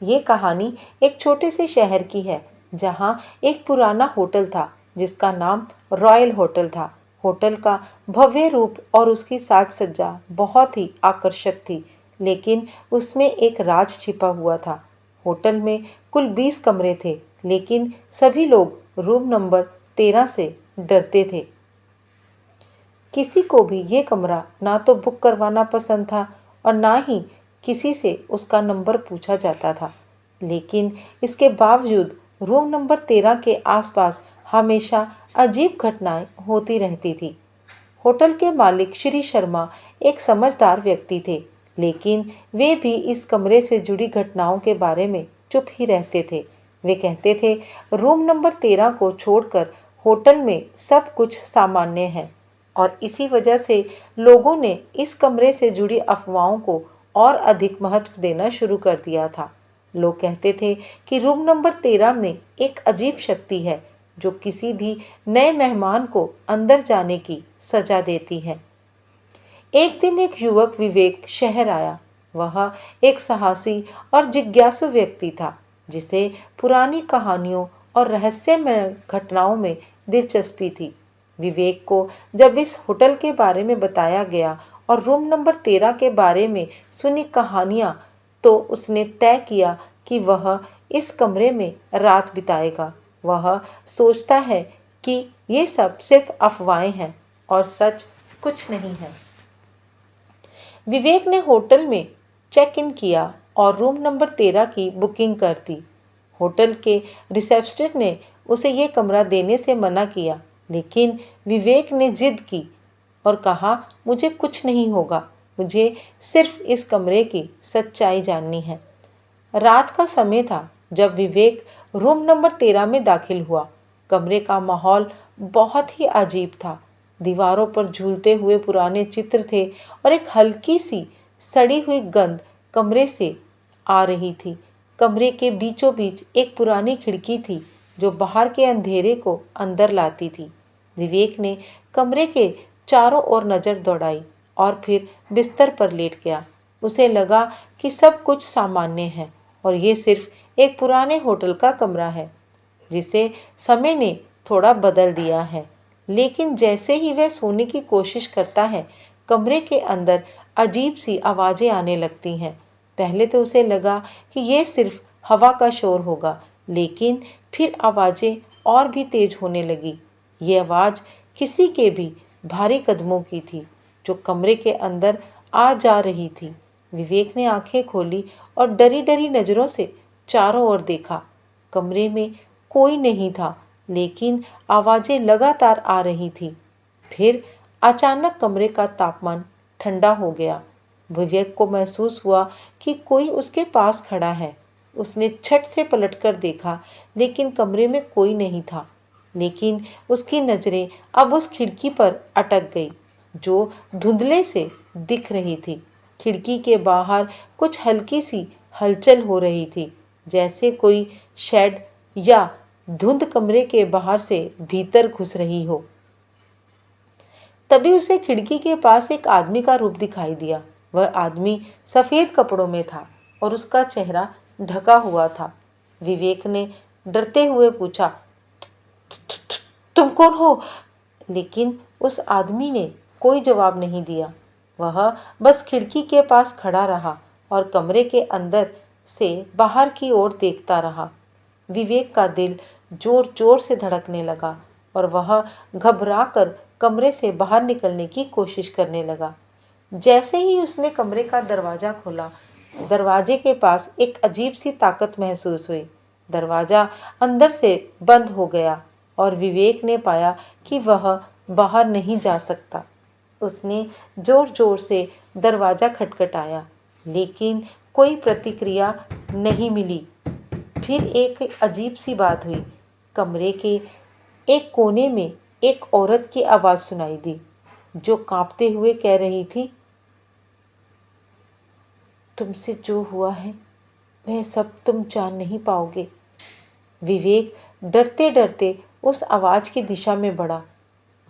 ये कहानी एक छोटे से शहर की है जहाँ एक पुराना होटल था जिसका नाम रॉयल होटल था। होटल का भव्य रूप और उसकी साज सज्जा बहुत ही आकर्षक थी, लेकिन उसमें एक राज छिपा हुआ था। होटल में कुल 20 कमरे थे, लेकिन सभी लोग रूम नंबर 13 से डरते थे। किसी को भी ये कमरा ना तो बुक करवाना पसंद था और ना ही किसी से उसका नंबर पूछा जाता था। लेकिन इसके बावजूद रूम नंबर 13 के आसपास हमेशा अजीब घटनाएं होती रहती थी। होटल के मालिक श्री शर्मा एक समझदार व्यक्ति थे, लेकिन वे भी इस कमरे से जुड़ी घटनाओं के बारे में चुप ही रहते थे। वे कहते थे, रूम नंबर 13 को छोड़कर होटल में सब कुछ सामान्य है और इसी वजह से लोगों ने इस कमरे से जुड़ी अफवाहों को और अधिक महत्व देना शुरू कर दिया था। लोग कहते थे कि रूम नंबर 13 में एक अजीब शक्ति है जो किसी भी नए मेहमान को अंदर जाने की सजा देती है। एक दिन एक युवक विवेक शहर आया। वह एक साहसी और जिज्ञासु व्यक्ति था जिसे पुरानी कहानियों और रहस्यमय घटनाओं में दिलचस्पी थी। विवेक को जब इस होटल के बारे में बताया गया और रूम नंबर 13 के बारे में सुनी कहानियां, तो उसने तय किया कि वह इस कमरे में रात बिताएगा। वह सोचता है कि ये सब सिर्फ अफवाहें हैं और सच कुछ नहीं है। विवेक ने होटल में चेक इन किया और रूम नंबर 13 की बुकिंग कर दी। होटल के रिसेप्शनिस्ट ने उसे ये कमरा देने से मना किया, लेकिन विवेक ने जिद की और कहा, मुझे कुछ नहीं होगा, मुझे सिर्फ इस कमरे की सच्चाई जाननी है। रात का समय था जब विवेक रूम नंबर 13 में दाखिल हुआ। कमरे का माहौल बहुत ही अजीब था। दीवारों पर झूलते हुए पुराने चित्र थे और एक हल्की सी सड़ी हुई गंध कमरे से आ रही थी। कमरे के बीचों बीच एक पुरानी खिड़की थी जो बाहर के अंधेरे को अंदर लाती थी। विवेक ने कमरे के चारों ओर नजर दौड़ाई और फिर बिस्तर पर लेट गया। उसे लगा कि सब कुछ सामान्य है और ये सिर्फ एक पुराने होटल का कमरा है जिसे समय ने थोड़ा बदल दिया है। लेकिन जैसे ही वह सोने की कोशिश करता है, कमरे के अंदर अजीब सी आवाज़ें आने लगती हैं। पहले तो उसे लगा कि यह सिर्फ हवा का शोर होगा, लेकिन फिर आवाज़ें और भी तेज होने लगी। ये आवाज़ किसी के भी भारी कदमों की थी जो कमरे के अंदर आ जा रही थी। विवेक ने आंखें खोली और डरी डरी नज़रों से चारों ओर देखा। कमरे में कोई नहीं था, लेकिन आवाज़ें लगातार आ रही थी। फिर अचानक कमरे का तापमान ठंडा हो गया। विवेक को महसूस हुआ कि कोई उसके पास खड़ा है। उसने झट से पलटकर देखा, लेकिन कमरे में कोई नहीं था। लेकिन उसकी नज़रें अब उस खिड़की पर अटक गई जो धुंधले से दिख रही थी। खिड़की के बाहर कुछ हल्की सी हलचल हो रही थी, जैसे कोई शेड या धुंध कमरे के बाहर से भीतर घुस रही हो। तभी उसे खिड़की के पास एक आदमी का रूप दिखाई दिया। वह आदमी सफेद कपड़ों में था और उसका चेहरा ढका हुआ था। विवेक ने डरते हुए पूछा, तुम कौन हो? लेकिन उस आदमी ने कोई जवाब नहीं दिया। वह बस खिड़की के पास खड़ा रहा और कमरे के अंदर से बाहर की ओर देखता रहा। विवेक का दिल जोर जोर से धड़कने लगा और वह घबराकर कमरे से बाहर निकलने की कोशिश करने लगा। जैसे ही उसने कमरे का दरवाज़ा खोला, दरवाजे के पास एक अजीब सी ताकत महसूस हुई। दरवाज़ा अंदर से बंद हो गया और विवेक ने पाया कि वह बाहर नहीं जा सकता। उसने जोर जोर से दरवाज़ा खटखटाया, लेकिन कोई प्रतिक्रिया नहीं मिली। फिर एक अजीब सी बात हुई। कमरे के एक कोने में एक औरत की आवाज़ सुनाई दी जो कांपते हुए कह रही थी, तुमसे जो हुआ है वह सब तुम जान नहीं पाओगे। विवेक डरते डरते उस आवाज़ की दिशा में बढ़ा।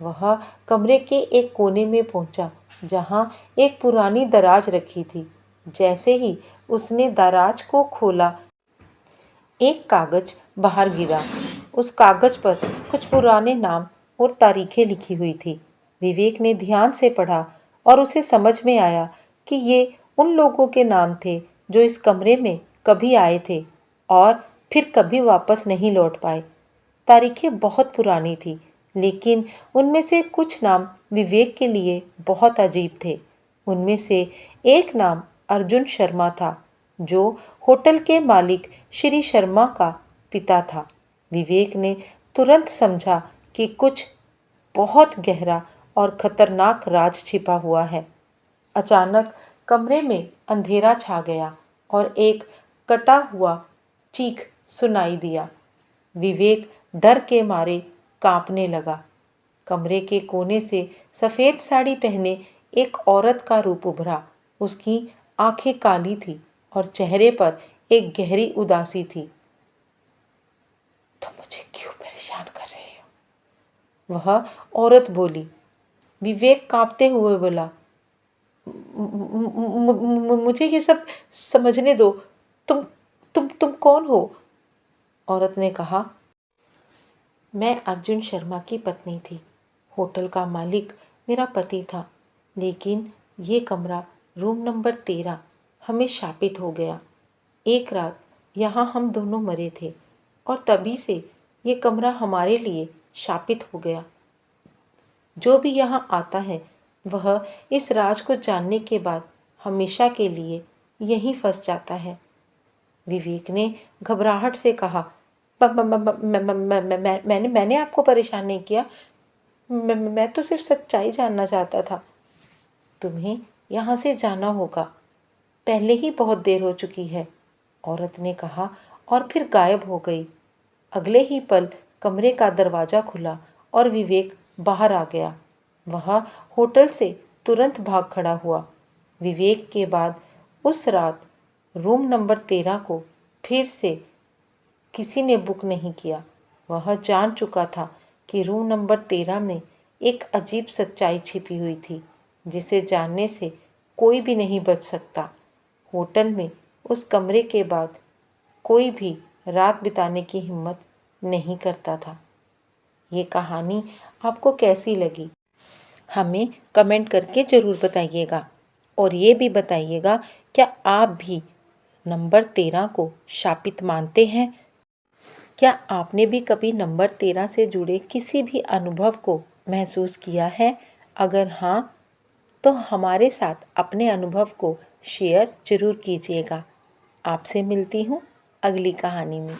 वह कमरे के एक कोने में पहुंचा जहां एक पुरानी दराज रखी थी। जैसे ही उसने दराज को खोला, एक कागज बाहर गिरा। उस कागज पर कुछ पुराने नाम और तारीखें लिखी हुई थी। विवेक ने ध्यान से पढ़ा और उसे समझ में आया कि ये उन लोगों के नाम थे जो इस कमरे में कभी आए थे और फिर कभी वापस नहीं लौट पाए। तारीखें बहुत पुरानी थी, लेकिन उनमें से कुछ नाम विवेक के लिए बहुत अजीब थे। उनमें से एक नाम अर्जुन शर्मा था, जो होटल के मालिक श्री शर्मा का पिता था। विवेक ने तुरंत समझा कि कुछ बहुत गहरा और खतरनाक राज छिपा हुआ है। अचानक कमरे में अंधेरा छा गया और एक कटा हुआ चीख सुनाई दिया। विवेक डर के मारे कांपने लगा। कमरे के कोने से सफेद साड़ी पहने एक औरत का रूप उभरा। उसकी आंखें काली थी और चेहरे पर एक गहरी उदासी थी। तुम मुझे क्यों परेशान कर रहे हो? वह औरत बोली। विवेक कांपते हुए बोला, मुझे ये सब समझने दो। तुम तुम कौन हो? औरत ने कहा, मैं अर्जुन शर्मा की पत्नी थी। होटल का मालिक मेरा पति था, लेकिन ये कमरा रूम नंबर 13 हमें शापित हो गया। एक रात यहाँ हम दोनों मरे थे और तभी से ये कमरा हमारे लिए शापित हो गया। जो भी यहाँ आता है वह इस राज को जानने के बाद हमेशा के लिए यहीं फंस जाता है। विवेक ने घबराहट से कहा, मैंने आपको परेशान नहीं किया। मैं तो सिर्फ सच्चाई जानना चाहता था। तुम्हें यहाँ से जाना होगा, पहले ही बहुत देर हो चुकी है, औरत ने कहा और फिर गायब हो गई। अगले ही पल कमरे का दरवाजा खुला और विवेक बाहर आ गया। वह होटल से तुरंत भाग खड़ा हुआ। विवेक के बाद उस रात रूम नंबर 13 को फिर से किसी ने बुक नहीं किया। वह जान चुका था कि रूम नंबर 13 में एक अजीब सच्चाई छिपी हुई थी, जिसे जानने से कोई भी नहीं बच सकता। होटल में उस कमरे के बाद कोई भी रात बिताने की हिम्मत नहीं करता था। ये कहानी आपको कैसी लगी? हमें कमेंट करके ज़रूर बताइएगा और ये भी बताइएगा, क्या आप भी नंबर 13 को शापित मानते हैं? क्या आपने भी कभी नंबर 13 से जुड़े किसी भी अनुभव को महसूस किया है? अगर हाँ, तो हमारे साथ अपने अनुभव को शेयर ज़रूर कीजिएगा। आपसे मिलती हूँ अगली कहानी में।